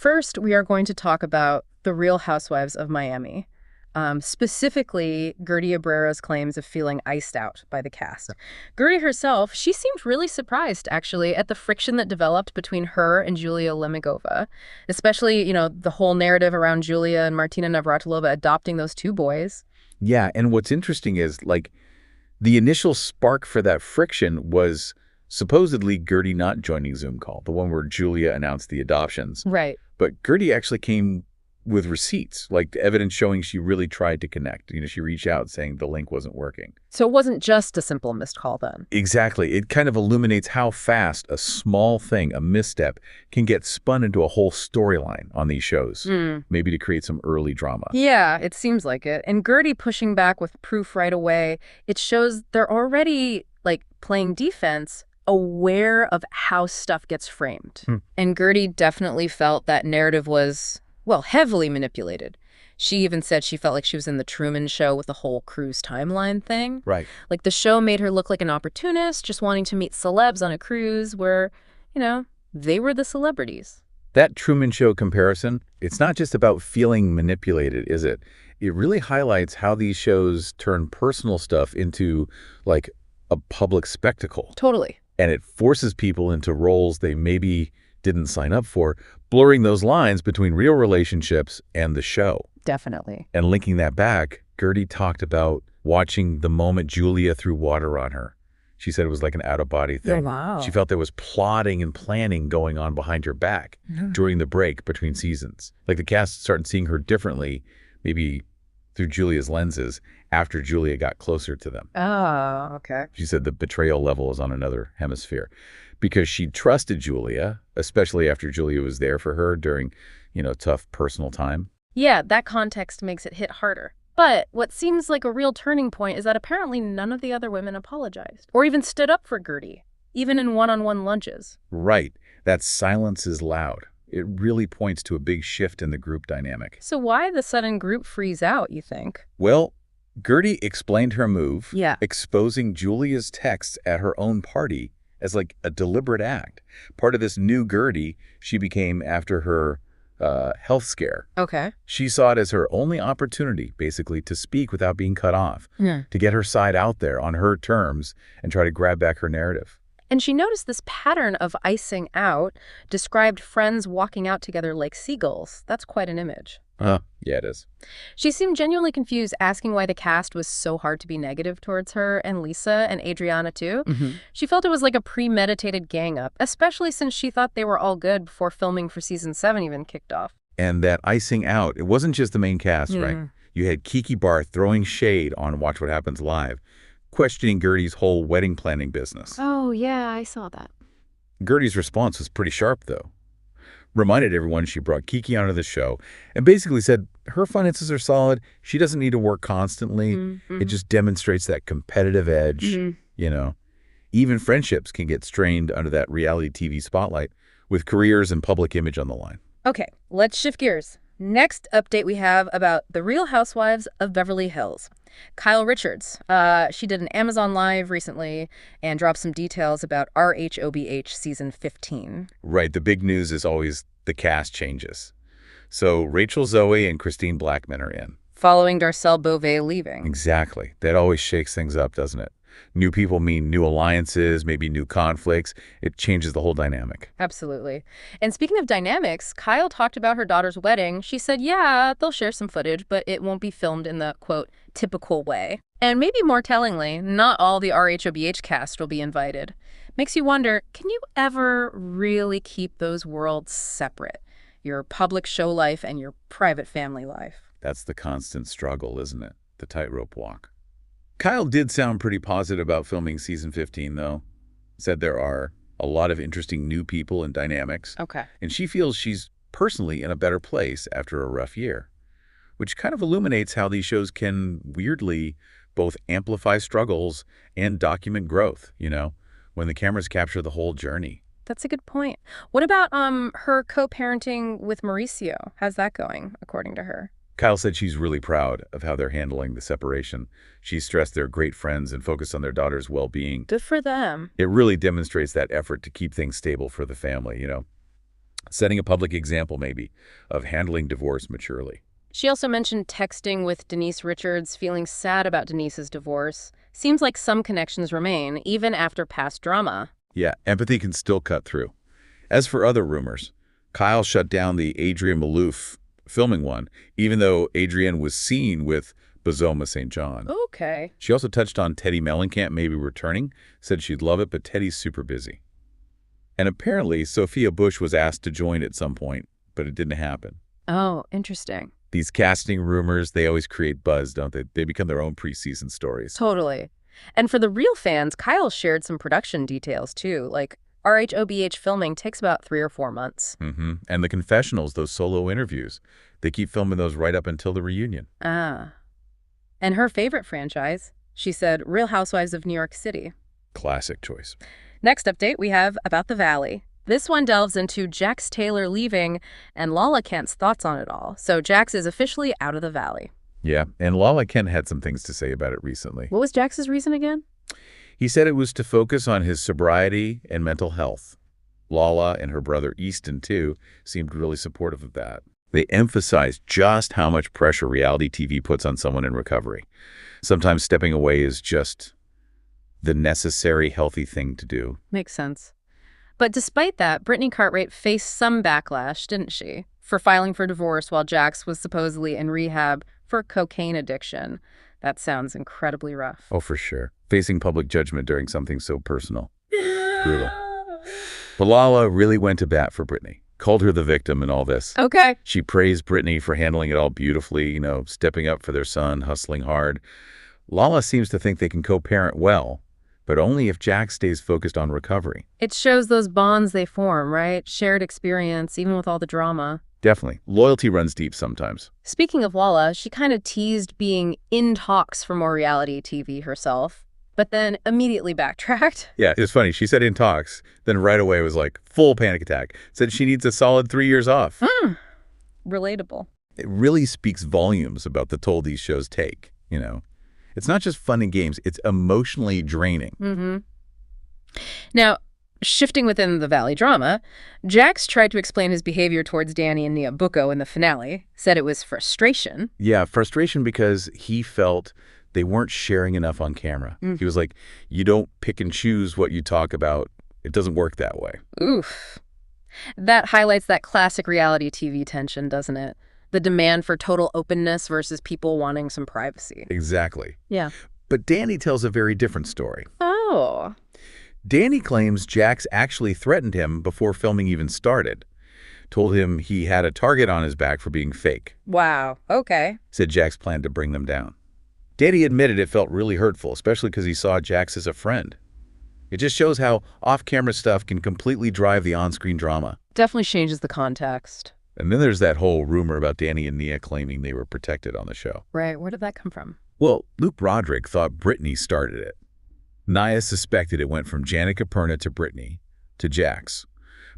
First, we are going to talk about the Real Housewives of Miami. Specifically, Guerdy Abraira's claims of feeling iced out by the cast. Guerdy herself, she seemed really surprised, actually, at the friction that developed between her and Julia Lemigova, especially, the whole narrative around Julia and Martina Navratilova adopting those two boys. Yeah, and what's interesting is, the initial spark for that friction was supposedly Guerdy not joining Zoom call, the one where Julia announced the adoptions. Right. But Guerdy actually came with receipts, like evidence showing she really tried to connect. She reached out saying the link wasn't working. So it wasn't just a simple missed call then? Exactly. It kind of illuminates how fast a small thing, a misstep, can get spun into a whole storyline on these shows, maybe to create some early drama. Yeah, it seems like it. And Guerdy pushing back with proof right away, it shows they're already, playing defense, aware of how stuff gets framed. And Guerdy definitely felt that narrative was, heavily manipulated. She even said she felt like she was in the Truman Show with the whole cruise timeline thing. Right. The show made her look like an opportunist, just wanting to meet celebs on a cruise where, they were the celebrities. That Truman Show comparison, it's not just about feeling manipulated, is it? It really highlights how these shows turn personal stuff into, a public spectacle. Totally. And it forces people into roles they maybe didn't sign up for, blurring those lines between real relationships and the show. Definitely. And linking that back, Guerdy talked about watching the moment Julia threw water on her. She said it was like an out-of-body thing. Oh, wow. She felt there was plotting and planning going on behind her back during the break between seasons. The cast started seeing her differently, maybe through Julia's lenses, after Julia got closer to them. Oh, okay. She said the betrayal level is on another hemisphere because she trusted Julia, especially after Julia was there for her during, tough personal time. Yeah, that context makes it hit harder. But what seems like a real turning point is that apparently none of the other women apologized or even stood up for Guerdy, even in one-on-one lunches. Right. That silence is loud. It really points to a big shift in the group dynamic. So why the sudden group freeze out, you think? Well, Guerdy explained her move, exposing Julia's texts at her own party as a deliberate act. Part of this new Guerdy she became after her health scare. Okay. She saw it as her only opportunity, basically, to speak without being cut off, to get her side out there on her terms and try to grab back her narrative. And she noticed this pattern of icing out, described friends walking out together like seagulls. That's quite an image. Yeah, it is. She seemed genuinely confused, asking why the cast was so hard to be negative towards her, and Lisa and Adriana too. She felt it was like a premeditated gang up, especially since she thought they were all good before filming for season 7 even kicked off. And that icing out, it wasn't just the main cast, right? You had Kiki Barr throwing shade on Watch What Happens Live, questioning Guerdy's whole wedding planning business. Oh, yeah, I saw that. Guerdy's response was pretty sharp, though. Reminded everyone she brought Kiki onto the show and basically said her finances are solid. She doesn't need to work constantly. It just demonstrates that competitive edge, Even friendships can get strained under that reality TV spotlight with careers and public image on the line. Okay, let's shift gears. Next update we have about the Real Housewives of Beverly Hills. Kyle Richards, she did an Amazon Live recently and dropped some details about RHOBH season 15. Right, the big news is always the cast changes. So Rachel Zoe and Christine Blackman are in. Following Darcel Beauvais leaving. Exactly. That always shakes things up, doesn't it? New people mean new alliances, maybe new conflicts. It changes the whole dynamic. Absolutely. And speaking of dynamics, Kyle talked about her daughter's wedding. She said, yeah, they'll share some footage, but it won't be filmed in the, quote, typical way. And maybe more tellingly, not all the RHOBH cast will be invited. Makes you wonder, can you ever really keep those worlds separate? Your public show life and your private family life. That's the constant struggle, isn't it? The tightrope walk. Kyle did sound pretty positive about filming season 15, though. Said there are a lot of interesting new people and dynamics. Okay. And she feels she's personally in a better place after a rough year, which kind of illuminates how these shows can weirdly both amplify struggles and document growth, when the cameras capture the whole journey. That's a good point. What about her co-parenting with Mauricio? How's that going, according to her? Kyle said she's really proud of how they're handling the separation. She stressed they're great friends and focused on their daughter's well-being. Good for them. It really demonstrates that effort to keep things stable for the family, Setting a public example, maybe, of handling divorce maturely. She also mentioned texting with Denise Richards, feeling sad about Denise's divorce. Seems like some connections remain, even after past drama. Yeah, empathy can still cut through. As for other rumors, Kyle shut down the Adrienne Maloof filming one, even though Adrienne was seen with Bozoma St. John. Okay. She also touched on Teddy Mellencamp maybe returning, said she'd love it, but Teddy's super busy. And apparently, Sophia Bush was asked to join at some point, but it didn't happen. Oh, interesting. These casting rumors, they always create buzz, don't they? They become their own preseason stories. Totally. And for the real fans, Kyle shared some production details, too. Like, RHOBH filming takes about 3 or 4 months. And the confessionals, those solo interviews, they keep filming those right up until the reunion. Ah. And her favorite franchise, she said, Real Housewives of New York City. Classic choice. Next update we have about the Valley. This one delves into Jax Taylor leaving and Lala Kent's thoughts on it all. So Jax is officially out of the Valley. Yeah, and Lala Kent had some things to say about it recently. What was Jax's reason again? He said it was to focus on his sobriety and mental health. Lala and her brother Easton, too, seemed really supportive of that. They emphasized just how much pressure reality TV puts on someone in recovery. Sometimes stepping away is just the necessary, healthy thing to do. Makes sense. But despite that, Brittany Cartwright faced some backlash, didn't she, for filing for divorce while Jax was supposedly in rehab for cocaine addiction. That sounds incredibly rough. Oh, for sure. Facing public judgment during something so personal. Brutal. But Lala really went to bat for Brittany, called her the victim in all this. Okay. She praised Brittany for handling it all beautifully, stepping up for their son, hustling hard. Lala seems to think they can co-parent well, but only if Jax stays focused on recovery. It shows those bonds they form, right? Shared experience, even with all the drama. Definitely. Loyalty runs deep sometimes. Speaking of Lala, she kind of teased being in talks for more reality TV herself, but then immediately backtracked. Yeah, it's funny. She said in talks, then right away was like full panic attack. Said she needs a solid 3 years off. Relatable. It really speaks volumes about the toll these shows take, It's not just fun and games. It's emotionally draining. Now, shifting within the Valley drama, Jax tried to explain his behavior towards Danny and Nia Bucco in the finale, said it was frustration. Yeah, frustration because he felt they weren't sharing enough on camera. He was like, you don't pick and choose what you talk about. It doesn't work that way. Oof. That highlights that classic reality TV tension, doesn't it? The demand for total openness versus people wanting some privacy. Exactly. Yeah. But Danny tells a very different story. Oh. Danny claims Jax actually threatened him before filming even started. Told him he had a target on his back for being fake. Wow. Okay. Said Jax planned to bring them down. Danny admitted it felt really hurtful, especially because he saw Jax as a friend. It just shows how off-camera stuff can completely drive the on-screen drama. Definitely changes the context. And then there's that whole rumor about Danny and Nia claiming they were protected on the show. Right. Where did that come from? Well, Luke Broderick thought Brittany started it. Nia suspected it went from Janica Perna to Brittany to Jax.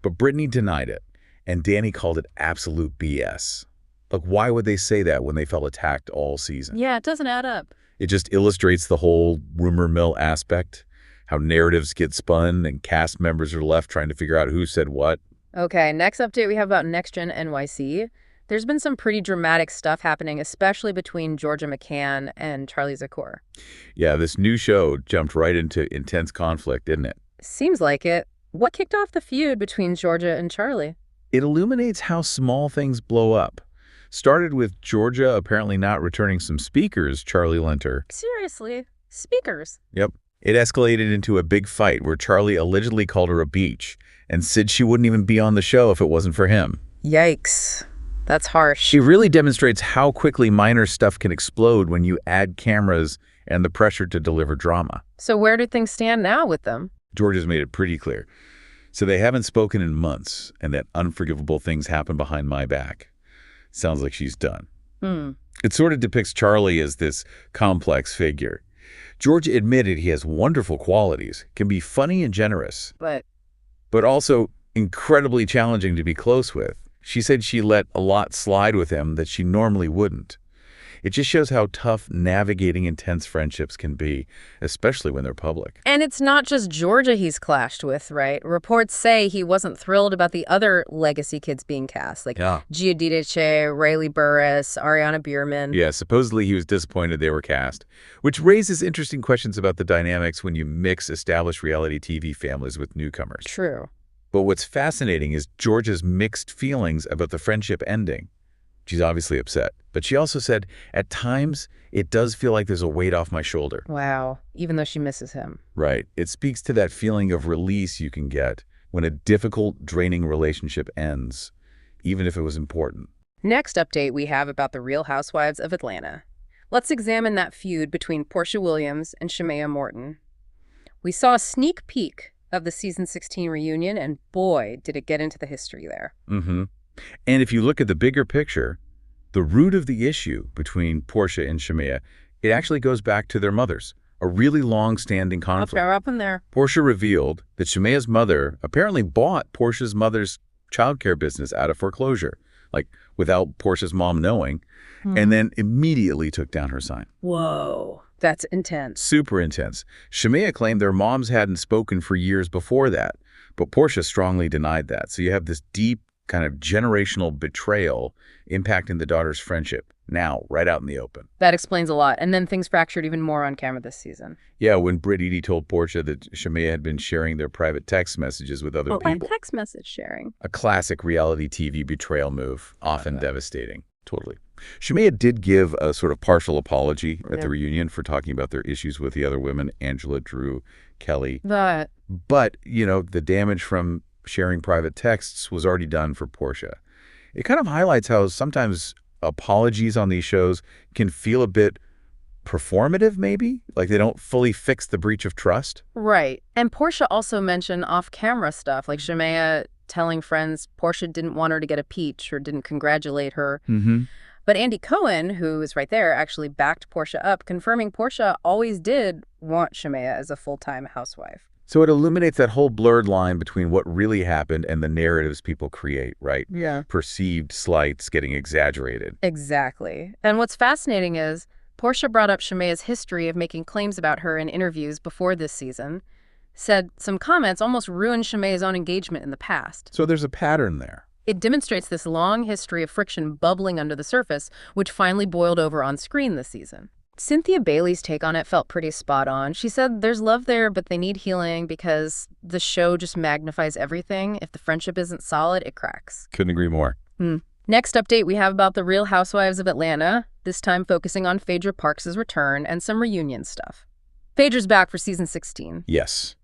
But Brittany denied it, and Danny called it absolute BS. Like, why would they say that when they felt attacked all season? Yeah, it doesn't add up. It just illustrates the whole rumor mill aspect, how narratives get spun and cast members are left trying to figure out who said what. Okay, next update we have about Next Gen NYC. There's been some pretty dramatic stuff happening, especially between Georgia McCann and Charlie Zakkour. Yeah, this new show jumped right into intense conflict, didn't it? Seems like it. What kicked off the feud between Georgia and Charlie? It illuminates how small things blow up. Started with Georgia apparently not returning some speakers Charlie lent her. Seriously? Speakers? Yep. It escalated into a big fight where Charlie allegedly called her a beach and said she wouldn't even be on the show if it wasn't for him. Yikes. That's harsh. It really demonstrates how quickly minor stuff can explode when you add cameras and the pressure to deliver drama. So where do things stand now with them? Georgia's made it pretty clear. So they haven't spoken in months, and that unforgivable things happen behind my back. Sounds like she's done. It sort of depicts Charlie as this complex figure. Georgia admitted he has wonderful qualities, can be funny and generous, but also incredibly challenging to be close with. She said she let a lot slide with him that she normally wouldn't. It just shows how tough navigating intense friendships can be, especially when they're public. And it's not just Georgia he's clashed with, right? Reports say he wasn't thrilled about the other legacy kids being cast, like Giudice, Rayleigh Burris, Ariana Bierman. Yeah, supposedly he was disappointed they were cast, which raises interesting questions about the dynamics when you mix established reality TV families with newcomers. True. But what's fascinating is Georgia's mixed feelings about the friendship ending. She's obviously upset, but she also said, at times, it does feel like there's a weight off my shoulder. Wow, even though she misses him. Right. It speaks to that feeling of release you can get when a difficult, draining relationship ends, even if it was important. Next update we have about the Real Housewives of Atlanta. Let's examine that feud between Porsha Williams and Shamea Morton. We saw a sneak peek of the season 16 reunion, and boy, did it get into the history there. And if you look at the bigger picture, the root of the issue between Porsha and Shamea, it actually goes back to their mothers, a really long-standing conflict. Up in there. Porsha revealed that Shamea's mother apparently bought Porsha's mother's childcare business out of foreclosure, like without Porsha's mom knowing, and then immediately took down her sign. Whoa, that's intense. Super intense. Shamea claimed their moms hadn't spoken for years before that, but Porsha strongly denied that. So you have this deep kind of generational betrayal impacting the daughter's friendship now, right out in the open. That explains a lot. And then things fractured even more on camera this season. Yeah, when Brittany told Porsha that Shamea had been sharing their private text messages with other people. Text message sharing. A classic reality TV betrayal move, often devastating. Totally. Shamea did give a sort of partial apology at the reunion for talking about their issues with the other women, Angela, Drew, Kelly. But, you know, the damage from sharing private texts was already done for Porsha. It kind of highlights how sometimes apologies on these shows can feel a bit performative, maybe? Like they don't fully fix the breach of trust. Right. And Porsha also mentioned off-camera stuff, like Shamea telling friends Porsha didn't want her to get a peach or didn't congratulate her. But Andy Cohen, who is right there, actually backed Porsha up, confirming Porsha always did want Shamea as a full-time housewife. So it illuminates that whole blurred line between what really happened and the narratives people create, right? Yeah. Perceived slights getting exaggerated. Exactly. And what's fascinating is Porsha brought up Shamea's history of making claims about her in interviews before this season, said some comments almost ruined Shamea's own engagement in the past. So there's a pattern there. It demonstrates this long history of friction bubbling under the surface, which finally boiled over on screen this season. Cynthia Bailey's take on it felt pretty spot on. She said there's love there, but they need healing because the show just magnifies everything. If the friendship isn't solid, it cracks. Couldn't agree more. Next update we have about the Real Housewives of Atlanta, this time focusing on Phaedra Parks' return and some reunion stuff. Phaedra's back for season 16. Yes.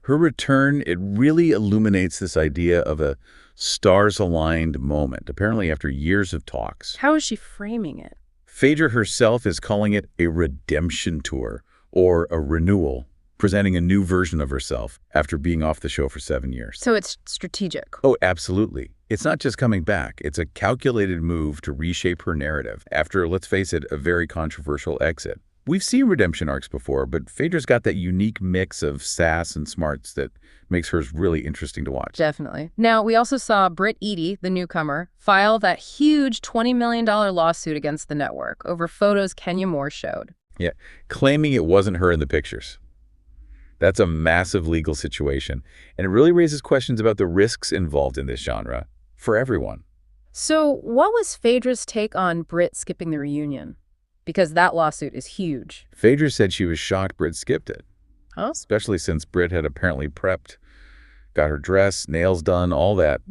Her return, it really illuminates this idea of a stars-aligned moment, apparently after years of talks. How is she framing it? Phaedra herself is calling it a redemption tour or a renewal, presenting a new version of herself after being off the show for 7 years. So it's strategic. Oh, absolutely. It's not just coming back. It's a calculated move to reshape her narrative after, let's face it, a very controversial exit. We've seen redemption arcs before, but Phaedra's got that unique mix of sass and smarts that makes hers really interesting to watch. Definitely. Now, we also saw Brit, the newcomer, file that huge $20 million lawsuit against the network over photos Kenya Moore showed. Yeah, claiming it wasn't her in the pictures. That's a massive legal situation, and it really raises questions about the risks involved in this genre for everyone. So what was Phaedra's take on Brit skipping the reunion? Because that lawsuit is huge. Phaedra said she was shocked Brit skipped it. Huh? Especially since Brit had apparently prepped, got her dress, nails done, all that.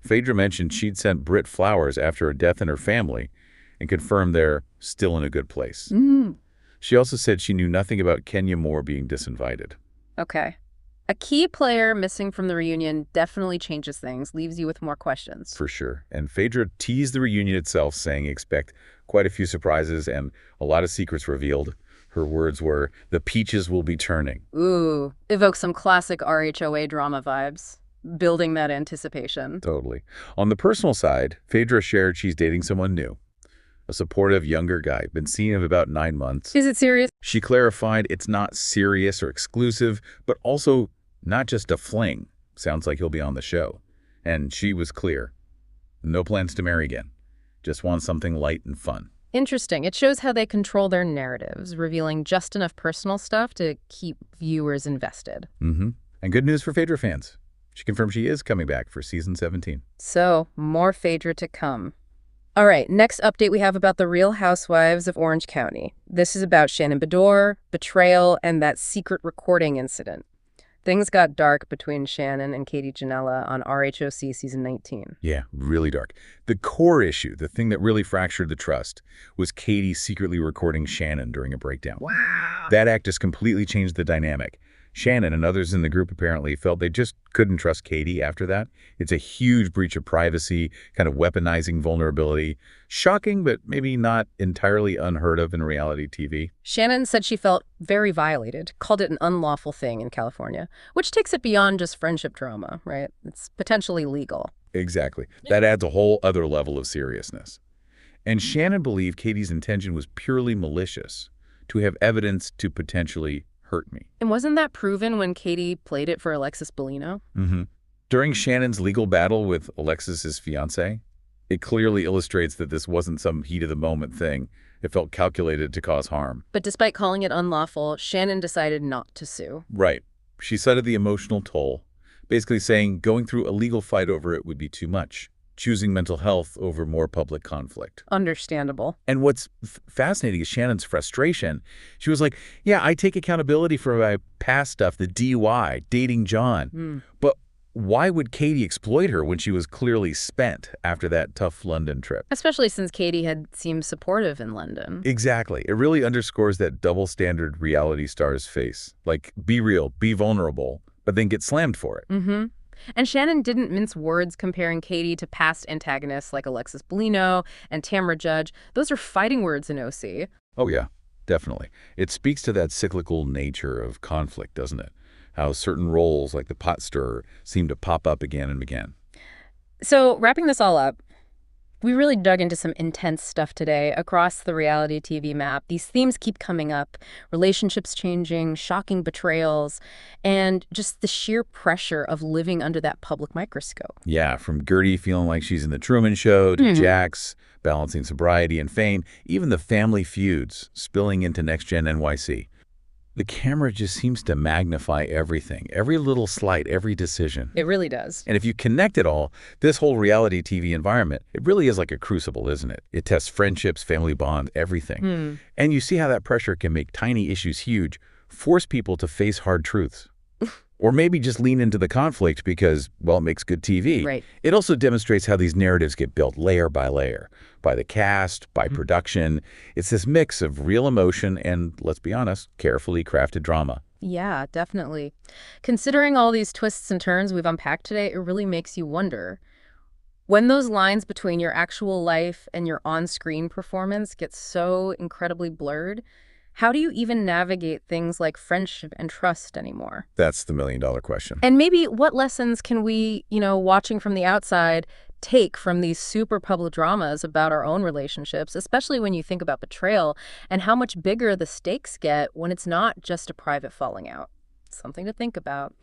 Phaedra mentioned she'd sent Brit flowers after a death in her family and confirmed they're still in a good place. She also said she knew nothing about Kenya Moore being disinvited. Okay. A key player missing from the reunion definitely changes things, leaves you with more questions. For sure. And Phaedra teased the reunion itself, saying expect quite a few surprises and a lot of secrets revealed. Her words were, the peaches will be turning. Ooh, evokes some classic RHOA drama vibes, building that anticipation. Totally. On the personal side, Phaedra shared she's dating someone new. A supportive younger guy, been seeing him about 9 months. Is it serious? She clarified it's not serious or exclusive, but also not just a fling. Sounds like he'll be on the show. And she was clear. No plans to marry again. Just want something light and fun. Interesting. It shows how they control their narratives, revealing just enough personal stuff to keep viewers invested. Mm-hmm. And good news for Phaedra fans. She confirmed she is coming back for season 17. So, more Phaedra to come. All right, next update we have about the Real Housewives of Orange County. This is about Shannon Beador, betrayal, and that secret recording incident. Things got dark between Shannon and Katie Ginella on RHOC season 19. Yeah, really dark. The core issue, the thing that really fractured the trust, was Katie secretly recording Shannon during a breakdown. Wow. That act just completely changed the dynamic. Shannon and others in the group apparently felt they just couldn't trust Katie after that. It's a huge breach of privacy, kind of weaponizing vulnerability. Shocking, but maybe not entirely unheard of in reality TV. Shannon said she felt very violated, called it an unlawful thing in California, which takes it beyond just friendship drama, right? It's potentially legal. Exactly. That adds a whole other level of seriousness. And Shannon believed Katie's intention was purely malicious, to have evidence to potentially hurt me. And wasn't that proven when Katie played it for Alexis Bellino? Mm-hmm. During Shannon's legal battle with Alexis's fiancé, it clearly illustrates that this wasn't some heat-of-the-moment thing. It felt calculated to cause harm. But despite calling it unlawful, Shannon decided not to sue. Right. She cited the emotional toll, basically saying going through a legal fight over it would be too much, choosing mental health over more public conflict. Understandable. And what's fascinating is Shannon's frustration. She was like, yeah, I take accountability for my past stuff, the DUI, dating John. But why would Katie exploit her when she was clearly spent after that tough London trip? Especially since Katie had seemed supportive in London. Exactly. It really underscores that double standard reality stars face. Like, be real, be vulnerable, but then get slammed for it. Mm-hmm. And Shannon didn't mince words comparing Katie to past antagonists like Alexis Bellino and Tamra Judge. Those are fighting words in OC. Oh, yeah, definitely. It speaks to that cyclical nature of conflict, doesn't it? How certain roles, like the pot stirrer, seem to pop up again and again. So, wrapping this all up, we really dug into some intense stuff today across the reality TV map. These themes keep coming up: relationships changing, shocking betrayals, and just the sheer pressure of living under that public microscope. Yeah, from Guerdy feeling like she's in the Truman Show to Jax balancing sobriety and fame, even the family feuds spilling into Next Gen NYC. The camera just seems to magnify everything, every little slight, every decision. It really does. And if you connect it all, this whole reality TV environment, it really is like a crucible, isn't it? It tests friendships, family bonds, everything. And you see how that pressure can make tiny issues huge, force people to face hard truths. Or maybe just lean into the conflict because, well, it makes good TV. Right. It also demonstrates how these narratives get built layer by layer, by the cast, by production. It's this mix of real emotion and, let's be honest, carefully crafted drama. Yeah, definitely. Considering all these twists and turns we've unpacked today, it really makes you wonder. When those lines between your actual life and your on-screen performance get so incredibly blurred, how do you even navigate things like friendship and trust anymore? That's the million-dollar question. And maybe what lessons can we, watching from the outside, take from these super public dramas about our own relationships, especially when you think about betrayal and how much bigger the stakes get when it's not just a private falling out? Something to think about.